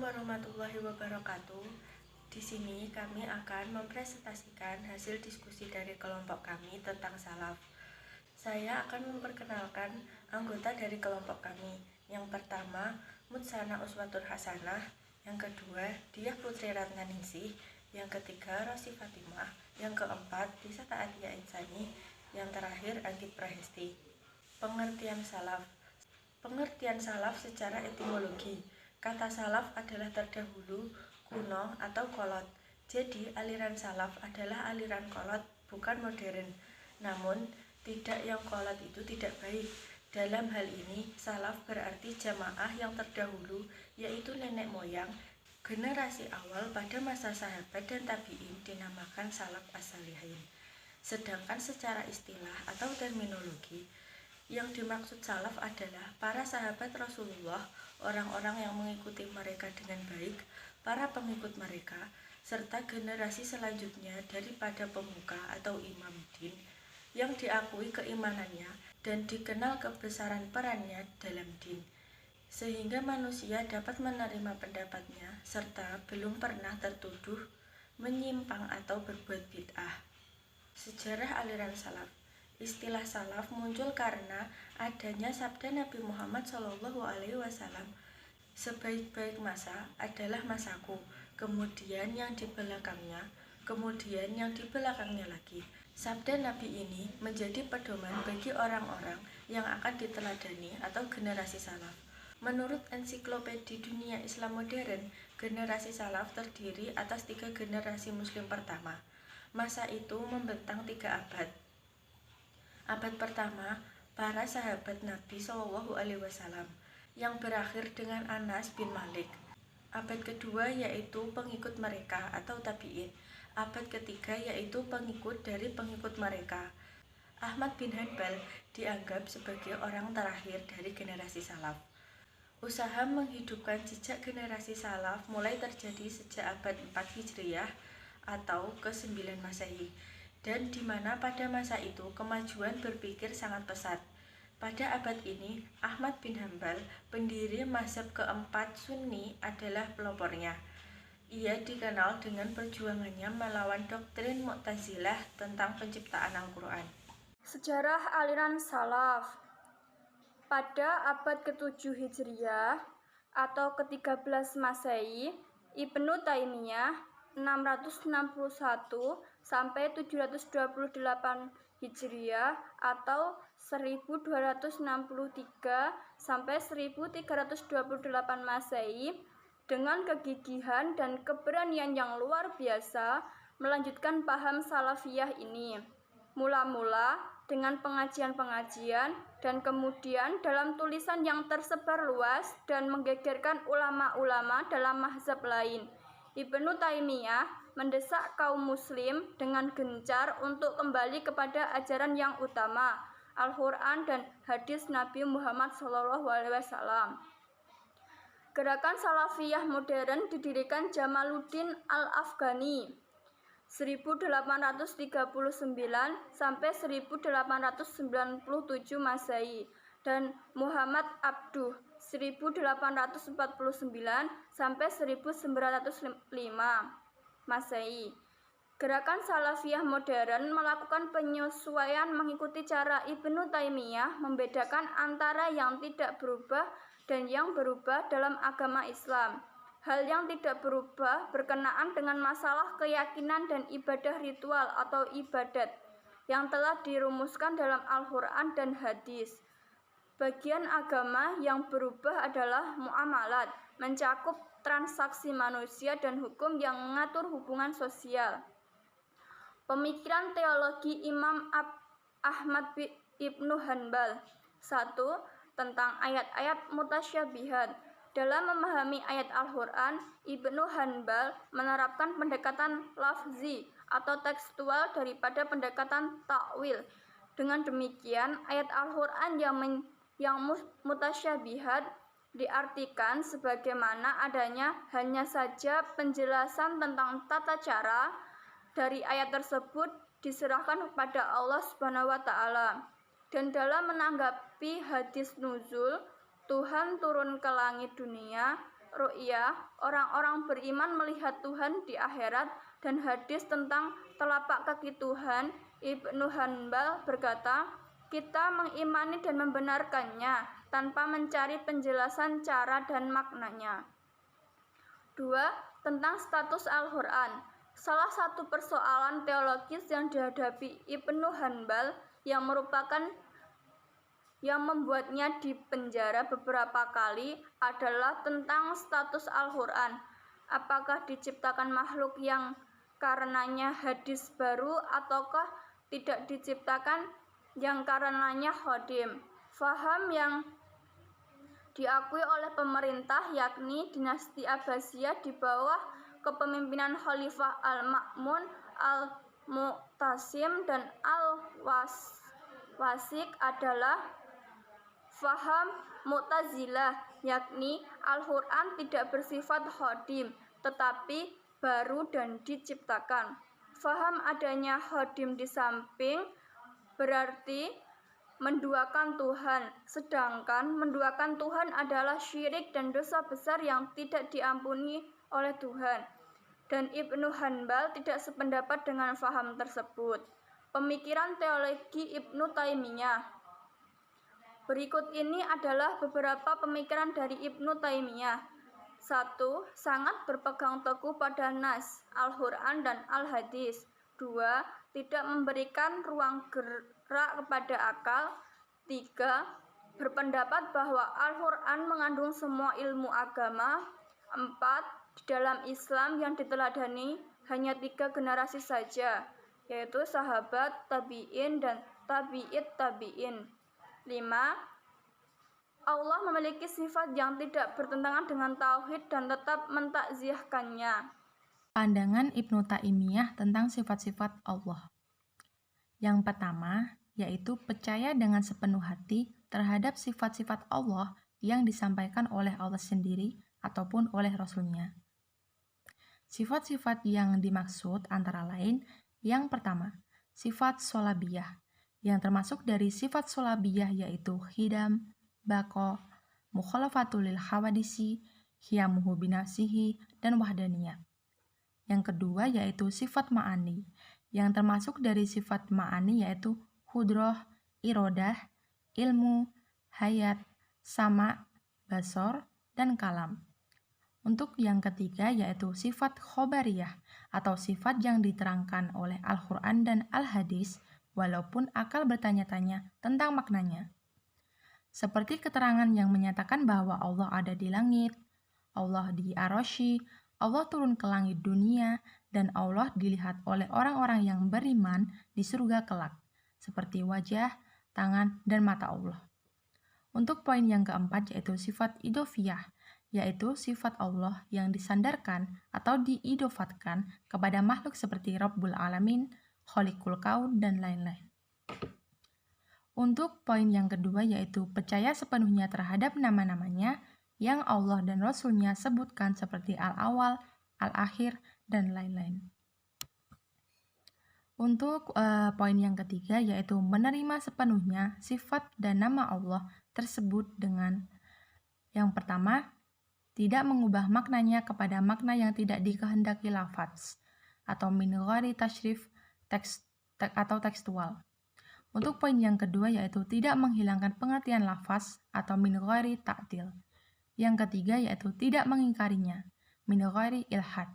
warahmatullahi wabarakatuh. Di sini kami akan mempresentasikan hasil diskusi dari kelompok kami tentang salaf. Saya akan memperkenalkan anggota dari kelompok kami. Yang pertama, Mutsana Uswatul Hasanah. Yang kedua, Diah Putri Ratnaningsih. Yang ketiga, Rosi Fatimah. Yang keempat, Disa Taatia Insani. Yang terakhir, Anggit Prahesti. Pengertian salaf. Pengertian salaf secara etimologi. Kata salaf adalah terdahulu, kuno, atau kolot. Jadi, aliran salaf adalah aliran kolot, bukan modern. Namun, tidak yang kolot itu tidak baik. Dalam hal ini, salaf berarti jamaah yang terdahulu, yaitu nenek moyang, generasi awal pada masa sahabat dan tabi'in dinamakan salaf as-salihin. Sedangkan secara istilah atau terminologi, yang dimaksud salaf adalah para sahabat Rasulullah, orang-orang yang mengikuti mereka dengan baik, para pengikut mereka, serta generasi selanjutnya daripada pemuka atau imam din yang diakui keimanannya dan dikenal kebesaran perannya dalam din, sehingga manusia dapat menerima pendapatnya serta belum pernah tertuduh menyimpang atau berbuat bid'ah. Sejarah aliran salaf. Istilah salaf muncul karena adanya sabda Nabi Muhammad SAW, sebaik-baik masa adalah masaku, kemudian yang di belakangnya, kemudian yang di belakangnya lagi. Sabda Nabi ini menjadi pedoman bagi orang-orang yang akan diteladani atau generasi salaf. Menurut ensiklopedi dunia Islam modern, generasi salaf terdiri atas 3 generasi muslim pertama. Masa itu membentang 3 abad. Abad pertama, para sahabat Nabi SAW yang berakhir dengan Anas bin Malik. Abad kedua yaitu pengikut mereka atau tabi'in. Abad ketiga yaitu pengikut dari pengikut mereka. Ahmad bin Hanbal dianggap sebagai orang terakhir dari generasi salaf. Usaha menghidupkan jejak generasi salaf mulai terjadi sejak abad 4 Hijriah atau ke-9 Masehi. Dan di mana pada masa itu kemajuan berpikir sangat pesat. Pada abad ini, Ahmad bin Hanbal, pendiri mazhab keempat Sunni, adalah pelopornya. Ia dikenal dengan perjuangannya melawan doktrin Mu'tazilah tentang penciptaan Al-Quran. Sejarah aliran salaf. Pada abad ke-7 Hijriah atau ke-13 Masehi, Ibnu Taimiyah 661 sampai 728 Hijriah atau 1263 sampai 1328 Masehi dengan kegigihan dan keberanian yang luar biasa melanjutkan paham salafiyah ini. Mula-mula dengan pengajian-pengajian dan kemudian dalam tulisan yang tersebar luas dan menggegerkan ulama-ulama dalam mazhab lain. Ibnu Taimiyah mendesak kaum muslim dengan gencar untuk kembali kepada ajaran yang utama, Al-Quran dan hadis Nabi Muhammad SAW. Gerakan Salafiyah modern didirikan Jamaluddin Al-Afghani 1839 sampai 1897 Masehi dan Muhammad Abduh 1849 sampai 1905 Masehi. Gerakan Salafiyah modern melakukan penyesuaian mengikuti cara Ibnu Taimiyah membedakan antara yang tidak berubah dan yang berubah dalam agama Islam. Hal yang tidak berubah berkenaan dengan masalah keyakinan dan ibadah ritual atau ibadat yang telah dirumuskan dalam Al-Quran dan hadis. Bagian agama yang berubah adalah muamalat, mencakup transaksi manusia dan hukum yang mengatur hubungan sosial. Pemikiran teologi Imam Ahmad Ibnu Hanbal. 1. Tentang ayat-ayat mutasyabihat. Dalam memahami ayat Al-Quran, Ibnu Hanbal menerapkan pendekatan lafzi atau tekstual daripada pendekatan takwil. Dengan demikian, ayat Al-Quran yang mutasyabihat diartikan sebagaimana adanya hanya saja penjelasan tentang tata cara dari ayat tersebut diserahkan kepada Allah Subhanahu wa Ta'ala. Dan dalam menanggapi hadis nuzul, Tuhan turun ke langit dunia ru'yah, orang-orang beriman melihat Tuhan di akhirat, dan hadis tentang telapak kaki Tuhan, Ibnu Hanbal berkata, kita mengimani dan membenarkannya tanpa mencari penjelasan cara dan maknanya. 2. Tentang status Al-Quran. Salah satu persoalan teologis yang dihadapi Ibnu Hanbal yang membuatnya dipenjara beberapa kali adalah tentang status Al-Quran. Apakah diciptakan makhluk yang karenanya hadis baru ataukah tidak diciptakan yang karenanya khodim? Faham yang diakui oleh pemerintah yakni dinasti Abbasiyah di bawah kepemimpinan Khalifah Al-Ma'mun, Al-Mu'tasim, dan Al-Wasik adalah faham Mu'tazilah, yakni Al-Quran tidak bersifat khodim, tetapi baru dan diciptakan. Faham adanya khodim di samping berarti menduakan Tuhan, sedangkan menduakan Tuhan adalah syirik dan dosa besar yang tidak diampuni oleh Tuhan. Dan Ibnu Hanbal tidak sependapat dengan faham tersebut. Pemikiran teologi Ibnu Taimiyah. Berikut ini adalah beberapa pemikiran dari Ibnu Taimiyah. 1. Sangat berpegang teguh pada nas, Al-Quran dan Al-Hadis. 2. Tidak memberikan ruang gerak kepada akal. 3. Berpendapat bahwa Al-Quran mengandung semua ilmu agama. 4. Di dalam Islam yang diteladani hanya 3 generasi saja, yaitu sahabat, tabi'in, dan tabi'it tabi'in. 5. Allah memiliki sifat yang tidak bertentangan dengan tauhid dan tetap mentakziahkannya. Pandangan Ibnu Taimiyah tentang sifat-sifat Allah. Yang pertama, yaitu percaya dengan sepenuh hati terhadap sifat-sifat Allah yang disampaikan oleh Allah sendiri ataupun oleh Rasul-Nya. Sifat-sifat yang dimaksud antara lain, yang pertama, sifat solabiyah, yang termasuk dari sifat solabiyah yaitu hidam, bako, mukhalafatul lil hawadisi, hiyamuhu binafsihi, dan wahdaniyah. Yang kedua yaitu sifat ma'ani, yang termasuk dari sifat ma'ani yaitu hudroh, irodah, ilmu, hayat, sama, basor, dan kalam. Untuk yang ketiga yaitu sifat khobariyah atau sifat yang diterangkan oleh Al-Quran dan Al-Hadis walaupun akal bertanya-tanya tentang maknanya. Seperti keterangan yang menyatakan bahwa Allah ada di langit, Allah di Arosy, Allah turun ke langit dunia, dan Allah dilihat oleh orang-orang yang beriman di surga kelak, seperti wajah, tangan, dan mata Allah. Untuk poin yang keempat yaitu sifat idofiyah, yaitu sifat Allah yang disandarkan atau diidofatkan kepada makhluk seperti Rabbul Alamin, Khaliqul Kaun, dan lain-lain. Untuk poin yang kedua yaitu percaya sepenuhnya terhadap nama-namanya yang Allah dan Rasul-Nya sebutkan seperti Al-Awal, Al-Akhir, dan lain-lain. Untuk poin yang ketiga yaitu menerima sepenuhnya sifat dan nama Allah tersebut dengan yang pertama, tidak mengubah maknanya kepada makna yang tidak dikehendaki lafaz atau min ghairi tasyrif atau tekstual. Untuk poin yang kedua yaitu tidak menghilangkan pengertian lafaz atau min ghairi ta'dil. Yang ketiga yaitu tidak mengingkarinya, min ghairi ilhad.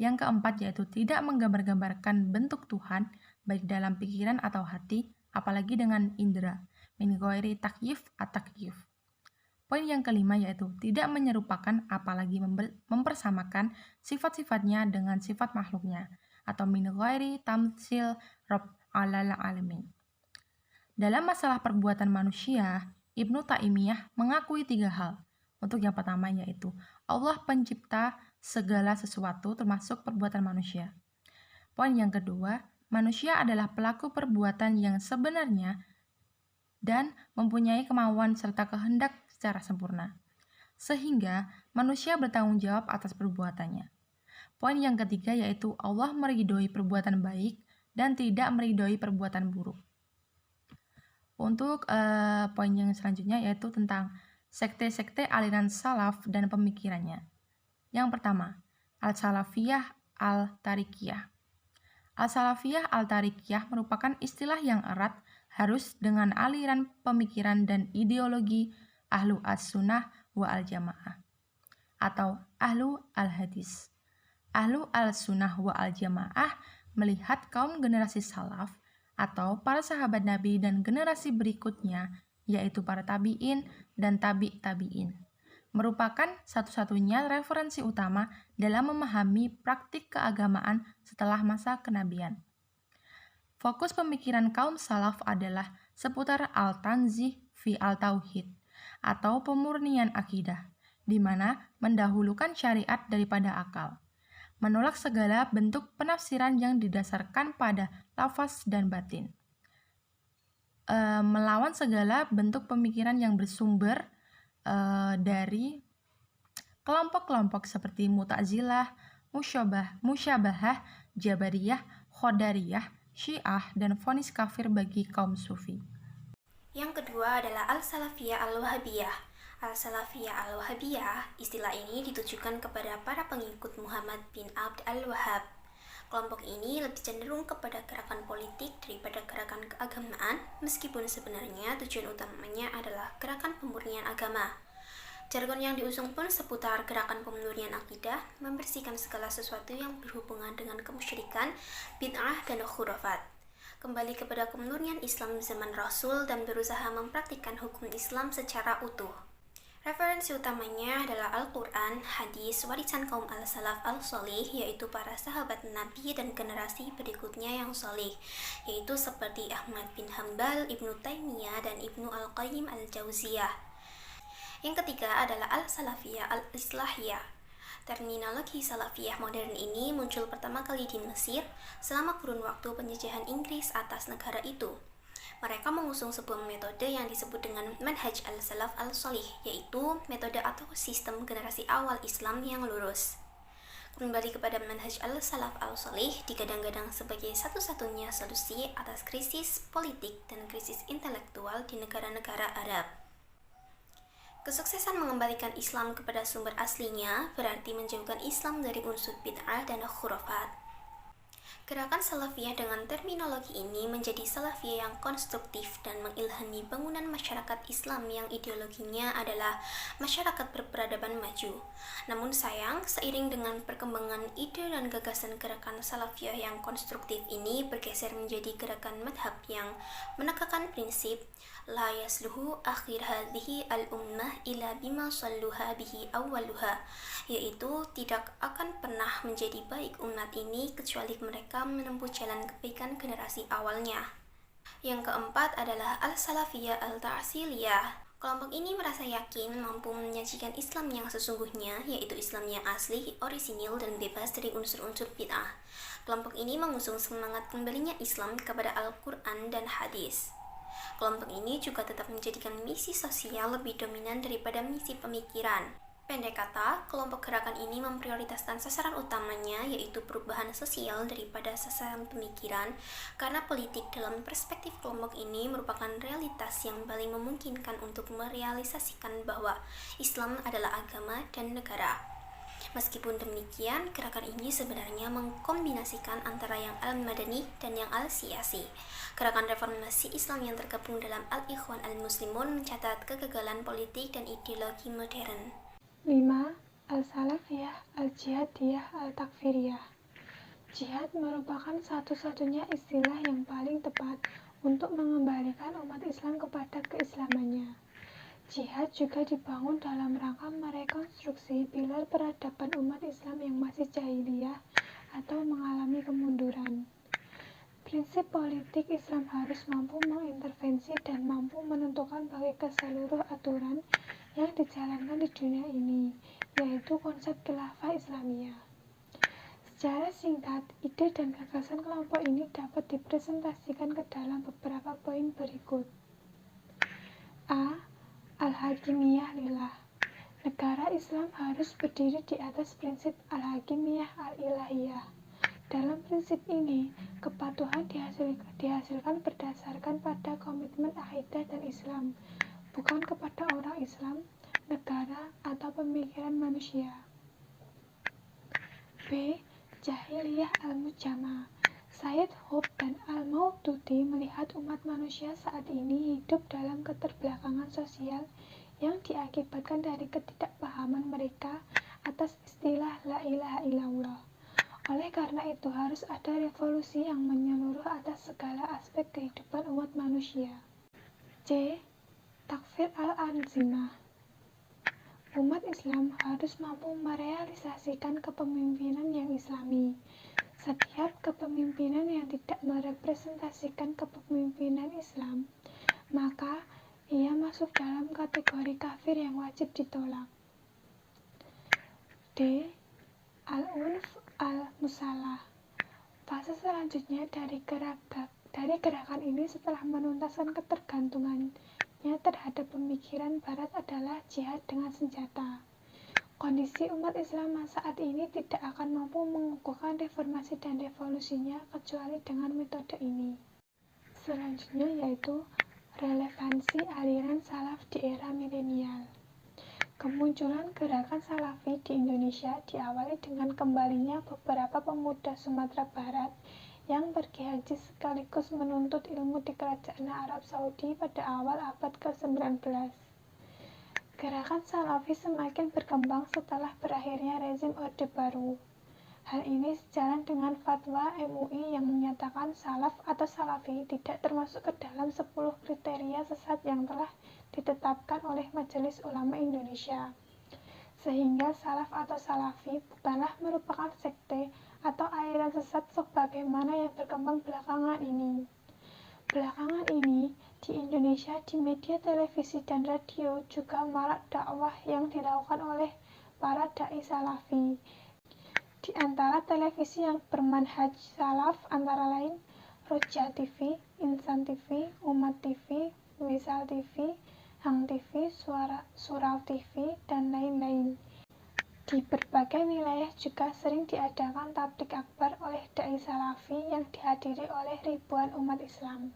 Yang keempat yaitu tidak menggambar-gambarkan bentuk Tuhan baik dalam pikiran atau hati, apalagi dengan indera, min ghairi takyif at-takyif. Poin yang kelima yaitu tidak menyerupakan apalagi mempersamakan sifat-sifatnya dengan sifat makhluknya atau min ghairi tamtsil rabb alal alamin. Dalam masalah perbuatan manusia, Ibnu Taimiyah mengakui 3 hal. Untuk yang pertama yaitu Allah pencipta segala sesuatu termasuk perbuatan manusia. Poin yang kedua, manusia adalah pelaku perbuatan yang sebenarnya dan mempunyai kemauan serta kehendak secara sempurna, sehingga manusia bertanggung jawab atas perbuatannya. Poin yang ketiga yaitu Allah meridhoi perbuatan baik dan tidak meridhoi perbuatan buruk. Untuk poin yang selanjutnya yaitu tentang sekte-sekte aliran salaf dan pemikirannya. Yang pertama, Al-Salafiyah Al-Tarikiyah. Al-Salafiyah Al-Tarikiyah merupakan istilah yang erat harus dengan aliran pemikiran dan ideologi Ahlu As-Sunnah wa Al-Jamaah atau Ahlu Al-Hadis. Ahlu Al-Sunnah wa Al-Jamaah melihat kaum generasi salaf atau para sahabat Nabi dan generasi berikutnya, yaitu para tabi'in dan tabi'in, merupakan satu-satunya referensi utama dalam memahami praktik keagamaan setelah masa kenabian. Fokus pemikiran kaum salaf adalah seputar al-tanzih fi al-tauhid atau pemurnian akidah, di mana mendahulukan syariat daripada akal, menolak segala bentuk penafsiran yang didasarkan pada lafaz dan batin, melawan segala bentuk pemikiran yang bersumber dari kelompok-kelompok seperti Mu'tazilah, Musyabahah, Jabariyah, Qadariyah, Syiah, dan vonis kafir bagi kaum Sufi. Yang kedua adalah Al-Salafiyah Al-Wahabiyah. Al-Salafiyah Al-Wahabiyah, istilah ini ditujukan kepada para pengikut Muhammad bin Abd al-Wahhab. Kelompok ini lebih cenderung kepada gerakan politik daripada gerakan keagamaan, meskipun sebenarnya tujuan utamanya adalah gerakan pemurnian agama. Jargon yang diusung pun seputar gerakan pemurnian akidah, membersihkan segala sesuatu yang berhubungan dengan kemusyrikan, bid'ah, dan khurafat. Kembali kepada kemurnian Islam zaman Rasul dan berusaha mempraktikkan hukum Islam secara utuh. Referensi utamanya adalah Al-Quran, hadis, warisan kaum al-salaf al-solih, yaitu para sahabat Nabi dan generasi berikutnya yang solih, yaitu seperti Ahmad bin Hanbal, Ibnu Taimiyah, dan Ibnu Al-Qayyim al-Jauziyah. Yang ketiga adalah Al-Salafiyah Al-Islahiyah. Terminologi Salafiyah modern ini muncul pertama kali di Mesir selama kurun waktu penjajahan Inggris atas negara itu. Mereka mengusung sebuah metode yang disebut dengan Manhaj Al-Salaf Al-Solih, yaitu metode atau sistem generasi awal Islam yang lurus. Kembali kepada Manhaj Al-Salaf Al-Solih digadang-gadang sebagai satu-satunya solusi atas krisis politik dan krisis intelektual di negara-negara Arab. Kesuksesan mengembalikan Islam kepada sumber aslinya berarti menjauhkan Islam dari unsur bid'ah dan khurafat. Gerakan Salafiyah dengan terminologi ini menjadi Salafiyah yang konstruktif dan mengilhami bangunan masyarakat Islam yang ideologinya adalah masyarakat berperadaban maju. Namun sayang, seiring dengan perkembangan ide dan gagasan gerakan Salafiyah yang konstruktif ini bergeser menjadi gerakan madhab yang menegakkan prinsip la yasluhu akhir hadhihi al-ummah ila bima salluha bihi awwaluha, yaitu tidak akan pernah menjadi baik umat ini kecuali mereka menempuh jalan kebaikan generasi awalnya. Yang keempat adalah Al-Salafiyah Al-Ta'siliyah. Kelompok ini merasa yakin mampu menyajikan Islam yang sesungguhnya, yaitu Islam yang asli, orisinil, dan bebas dari unsur-unsur bid'ah. Kelompok ini mengusung semangat kembalinya Islam kepada Al-Quran dan hadis. Kelompok ini juga tetap menjadikan misi sosial lebih dominan daripada misi pemikiran. Pendek kata, kelompok gerakan ini memprioritaskan sasaran utamanya yaitu perubahan sosial daripada sasaran pemikiran, karena politik dalam perspektif kelompok ini merupakan realitas yang paling memungkinkan untuk merealisasikan bahwa Islam adalah agama dan negara. Meskipun demikian, gerakan ini sebenarnya mengkombinasikan antara yang al-madani dan yang al-siyasi. Gerakan reformasi Islam yang tergabung dalam Al-Ikhwan Al-Muslimun mencatat kegagalan politik dan ideologi modern. 5. Al-Salafiyah Al-Jihadiyah Al-Takfiriyah. Jihad merupakan satu-satunya istilah yang paling tepat untuk mengembalikan umat Islam kepada keislamannya. Jihad juga dibangun dalam rangka merekonstruksi pilar peradaban umat Islam yang masih jahiliyah atau mengalami kemunduran. Prinsip politik Islam harus mampu mengintervensi dan mampu menentukan bagi seluruh aturan yang dijalankan di dunia ini, yaitu konsep khilafah Islamiyah. Secara singkat, ide dan gagasan kelompok ini dapat dipresentasikan ke dalam beberapa poin berikut. A. Al-Hakimiyah Lillah. Negara Islam harus berdiri di atas prinsip Al-Hakimiyah Al-Ilahiyah. Dalam prinsip ini, kepatuhan dihasilkan berdasarkan pada komitmen akidah dan Islam, bukan kepada orang Islam, negara, atau pemikiran manusia. B. Jahiliyah al-Mujama. Said Qutb dan Al-Maududi melihat umat manusia saat ini hidup dalam keterbelakangan sosial yang diakibatkan dari ketidakpahaman mereka atas istilah la ilaha illallah. Oleh karena itu harus ada revolusi yang menyeluruh atas segala aspek kehidupan umat manusia. C. Takfir al-Anzimah. Umat Islam harus mampu merealisasikan kepemimpinan yang islami. Setiap kepemimpinan yang tidak merepresentasikan kepemimpinan Islam, maka ia masuk dalam kategori kafir yang wajib ditolak. D. Al-Unf al-Musalah. Fase selanjutnya dari gerakan ini setelah menuntaskan ketergantungannya terhadap pemikiran Barat adalah jihad dengan senjata. Kondisi umat Islam saat ini tidak akan mampu mengukuhkan reformasi dan revolusinya kecuali dengan metode ini. Selanjutnya yaitu relevansi aliran salaf di era milenial. Kemunculan gerakan salafi di Indonesia diawali dengan kembalinya beberapa pemuda Sumatera Barat yang pergi haji sekaligus menuntut ilmu di Kerajaan Arab Saudi pada awal abad ke-19. Gerakan salafi semakin berkembang setelah berakhirnya rezim Orde Baru. Hal ini sejalan dengan fatwa MUI yang menyatakan salaf atau salafi tidak termasuk ke dalam 10 kriteria sesat yang telah ditetapkan oleh Majelis Ulama Indonesia. Sehingga salaf atau salafi bukanlah merupakan sekte atau aliran sesat sebagaimana yang berkembang belakangan ini. Belakangan ini, di Indonesia di media televisi dan radio juga marak dakwah yang dilakukan oleh para dai salafi. Di antara televisi yang bermanhaj salaf antara lain Roja TV, Insan TV, Umat TV, Wisal TV, Hang TV, Surau TV, dan lain-lain. Di berbagai wilayah juga sering diadakan tabligh akbar oleh dai salafi yang dihadiri oleh ribuan umat Islam.